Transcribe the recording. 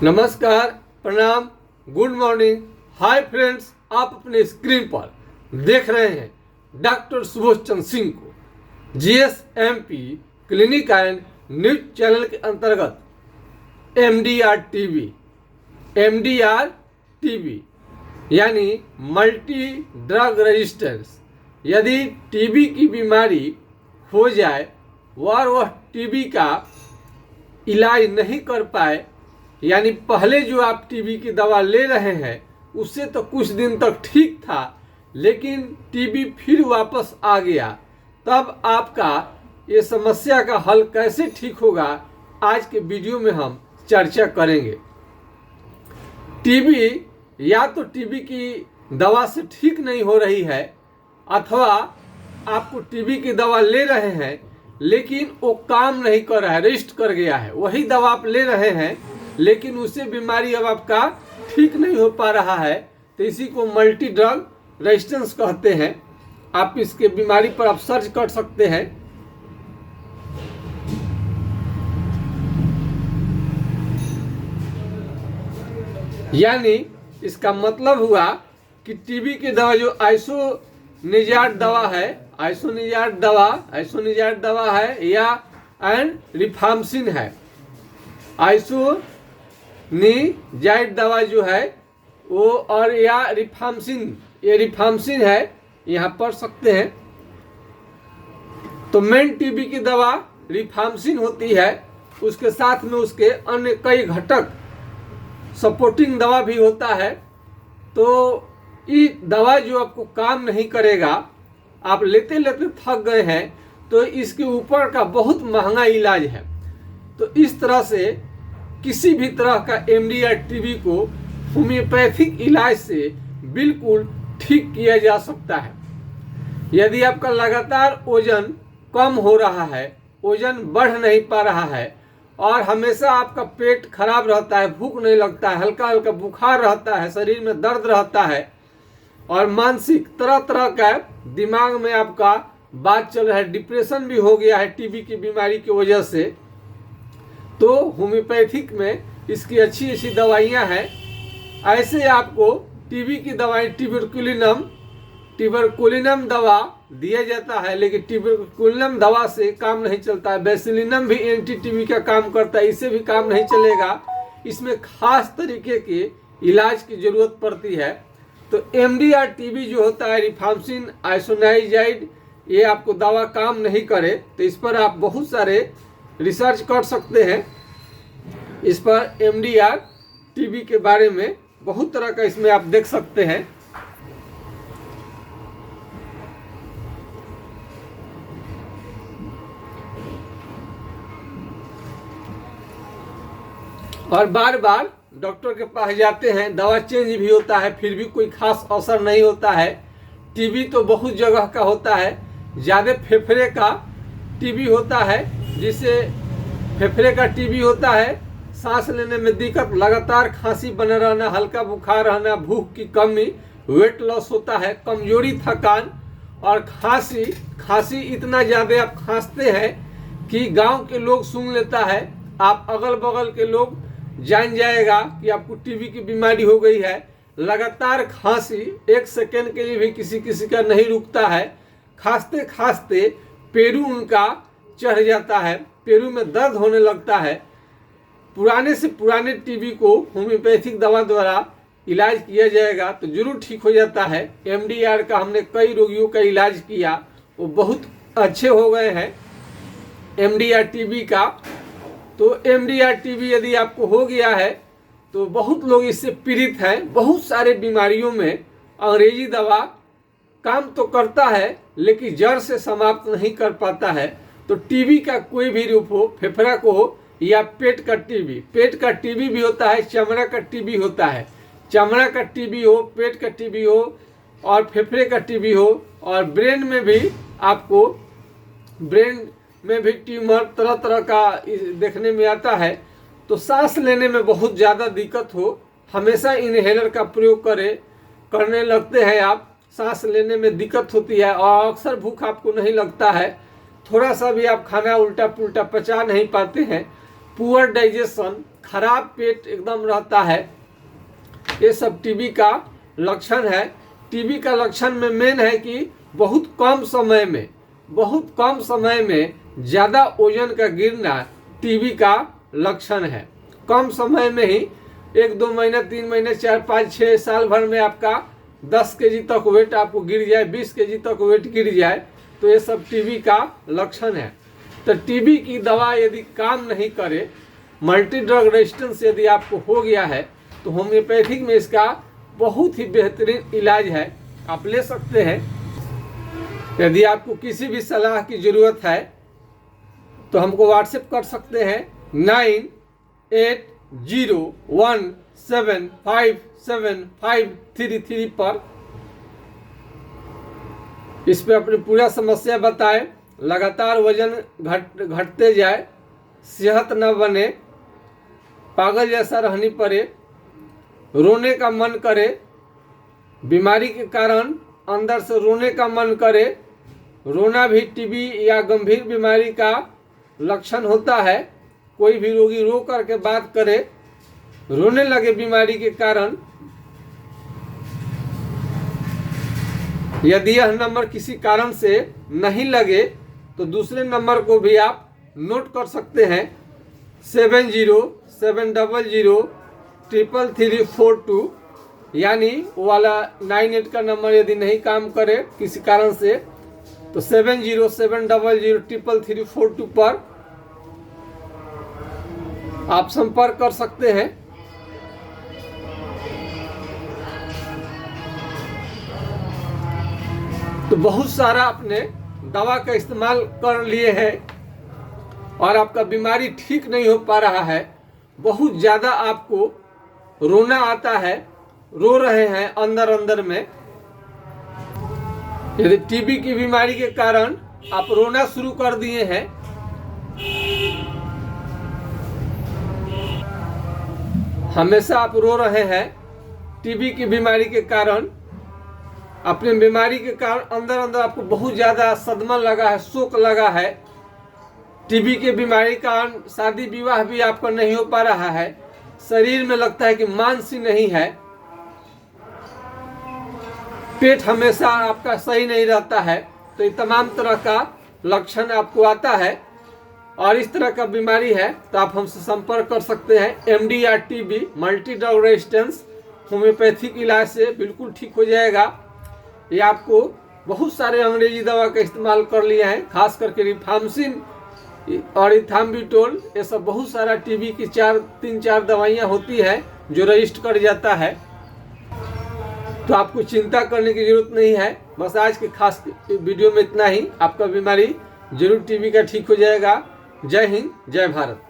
नमस्कार, प्रणाम, good morning, hi friends. आप अपने स्क्रीन पर देख रहे हैं डॉक्टर सुबोध चंद्र सिंह को जीएसएमपी क्लिनिक एंड न्यूज चैनल के अंतर्गत एमडीआर टीबी यानी मल्टी ड्रग रेजिस्टेंस। यदि टीबी की बीमारी हो जाए और वह टीबी का इलाज नहीं कर पाए, यानी पहले जो आप टीबी की दवा ले रहे हैं उससे तो कुछ दिन तक ठीक था, लेकिन टीबी फिर वापस आ गया, तब आपका ये समस्या का हल कैसे ठीक होगा, आज के वीडियो में हम चर्चा करेंगे। टीबी या तो टीबी की दवा से ठीक नहीं हो रही है, अथवा आपको टीबी की दवा ले रहे हैं लेकिन वो काम नहीं कर रहा है, रेस्ट कर गया है। वही दवा आप ले रहे हैं लेकिन उससे बीमारी अब आपका ठीक नहीं हो पा रहा है, तो इसी को मल्टी ड्रग रेजिस्टेंस कहते हैं। आप इसके बीमारी पर आप सर्च कर सकते हैं। यानी इसका मतलब हुआ कि टीबी की दवा जो आइसोनिजाट दवा है या एंड रिफाम्सिन है। आइसोनिजाट दवा जो है वो और या रिफाम्सिन, ये रिफाम्सिन है, यहाँ पढ़ सकते हैं। तो मेन टीबी की दवा रिफाम्सिन होती है, उसके साथ में उसके अन्य कई घटक सपोर्टिंग दवा भी होता है। तो ये दवा जो आपको काम नहीं करेगा, आप लेते लेते थक गए हैं, तो इसके ऊपर का बहुत महंगा इलाज है। तो इस तरह से किसी भी तरह का एमडीआर टीबी को होम्योपैथिक इलाज से बिल्कुल ठीक किया जा सकता है। यदि आपका लगातार वजन कम हो रहा है, वजन बढ़ नहीं पा रहा है और हमेशा आपका पेट खराब रहता है, भूख नहीं लगता है, हल्का हल्का बुखार रहता है, शरीर में दर्द रहता है और मानसिक तरह तरह का दिमाग में आपका बात चल रहा है, डिप्रेशन भी हो गया है टीबी की बीमारी की वजह से, तो होम्योपैथिक में इसकी अच्छी अच्छी दवाइयाँ हैं। ऐसे आपको टीबी की दवाएं टिबरकुलिनम दवा दिया जाता है, लेकिन टिबरकुलिनम दवा से काम नहीं चलता है। बेसिलिनम भी एंटी टीबी का काम करता है, इससे भी काम नहीं चलेगा। इसमें खास तरीके के इलाज की जरूरत पड़ती है। तो एमडीआर टीबी जो होता है रिफाम्सिन आइसोनिजाइड, ये आपको दवा काम नहीं करे, तो इस पर आप बहुत सारे रिसर्च कर सकते हैं। इस पर एमडीआर टीबी के बारे में बहुत तरह का इसमें आप देख सकते हैं। और बार बार डॉक्टर के पास जाते हैं, दवा चेंज भी होता है, फिर भी कोई खास असर नहीं होता है। टीबी तो बहुत जगह का होता है, ज़्यादा फेफड़े का टीबी होता है, जिससे फेफड़े का टीबी होता है, सांस लेने में दिक्कत, लगातार खांसी बना रहना, हल्का बुखार रहना, भूख की कमी, वेट लॉस होता है, कमजोरी, थकान और खांसी इतना ज़्यादा आप खांसते हैं कि गांव के लोग सुन लेता है, आप अगल बगल के लोग जान जाएगा कि आपको टीबी की बीमारी हो गई है। लगातार खांसी, एक सेकेंड के लिए भी किसी किसी का नहीं रुकता है, खांसते खांसते पेरू उनका चढ़ जाता है, पेरू में दर्द होने लगता है। पुराने से पुराने टीबी को होम्योपैथिक दवा द्वारा इलाज किया जाएगा तो जरूर ठीक हो जाता है। एमडीआर का हमने कई रोगियों का इलाज किया, वो बहुत अच्छे हो गए हैं एमडीआर टीबी का। तो एमडीआर टीबी यदि आपको हो गया है तो बहुत लोग इससे पीड़ित हैं। बहुत सारे बीमारियों में अंग्रेजी दवा काम तो करता है लेकिन जड़ से समाप्त नहीं कर पाता है। तो टीबी का कोई भी रूप हो, फेफड़ा को हो या पेट का टीबी भी होता है, चमड़ा का टीबी होता है, चमड़ा का टीबी हो, पेट का टीबी हो और फेफड़े का टीबी हो, और ब्रेन में भी आपको ट्यूमर तरह तरह का देखने में आता है। तो सांस लेने में बहुत ज़्यादा दिक्कत हो, हमेशा इनहेलर का प्रयोग करने लगते हैं आप, सांस लेने में दिक्कत होती है और अक्सर भूख आपको नहीं लगता है, थोड़ा सा भी आप खाना उल्टा पुल्टा पचा नहीं पाते हैं, पुअर डाइजेशन, खराब पेट एकदम रहता है, ये सब टीबी का लक्षण है। टीबी का लक्षण में मेन है कि बहुत कम समय में ज़्यादा वजन का गिरना टीबी का लक्षण है। कम समय में ही 1-2 महीने, 3 महीने, 4, 5, 6 साल भर में आपका 10 केजी तक वेट आपको गिर जाए, 20 केजी तक वेट गिर जाए, तो ये सब टीबी का लक्षण है। तो टीबी की दवा यदि काम नहीं करे, मल्टी ड्रग रेजिस्टेंस यदि आपको हो गया है, तो होम्योपैथिक में इसका बहुत ही बेहतरीन इलाज है, आप ले सकते हैं। यदि आपको किसी भी सलाह की ज़रूरत है तो हमको व्हाट्सएप कर सकते हैं 9801757533 पर। इस पे अपनी पूरा समस्या बताएं। लगातार वजन घटते जाए, सेहत न बने, पागल जैसा रहनी पड़े, रोने का मन करे, बीमारी के कारण अंदर से रोने का मन करे, रोना भी टीबी या गंभीर बीमारी का लक्षण होता है। कोई भी रोगी रो करके बात करे, रोने लगे बीमारी के कारण, यदि यह नंबर किसी कारण से नहीं लगे तो दूसरे नंबर को भी आप नोट कर सकते हैं 7070333342, यानी वाला 98 का नंबर यदि नहीं काम करे किसी कारण से तो 7070333342 पर आप संपर्क कर सकते हैं। तो बहुत सारा आपने दवा का इस्तेमाल कर लिए हैं और आपका बीमारी ठीक नहीं हो पा रहा है, बहुत ज़्यादा आपको रोना आता है, रो रहे हैं अंदर अंदर में। यदि टीबी की बीमारी के कारण आप रोना शुरू कर दिए हैं, हमेशा आप रो रहे हैं टीबी की बीमारी के कारण, अपने बीमारी के कारण अंदर अंदर आपको बहुत ज़्यादा सदमा लगा है, शोक लगा है, टीबी के बीमारी का कारण शादी विवाह भी आपका नहीं हो पा रहा है, शरीर में लगता है कि मांस ही नहीं है, पेट हमेशा आपका सही नहीं रहता है, तो ये तमाम तरह का लक्षण आपको आता है और इस तरह का बीमारी है तो आप हमसे संपर्क कर सकते हैं। MDR TB multi drug resistance homeopathic इलाज से बिल्कुल ठीक हो जाएगा। ये आपको बहुत सारे अंग्रेजी दवा का इस्तेमाल कर लिया है, खास करके रिफाम्सिन और इथाम्बुटोल, ये सब बहुत सारा टीबी की 3-4 दवाइयाँ होती है जो रजिस्टर कर जाता है, तो आपको चिंता करने की जरूरत नहीं है। बस आज के खास वीडियो में इतना ही। आपका बीमारी जरूर टीबी का ठीक हो जाएगा। जय हिंद, जय भारत।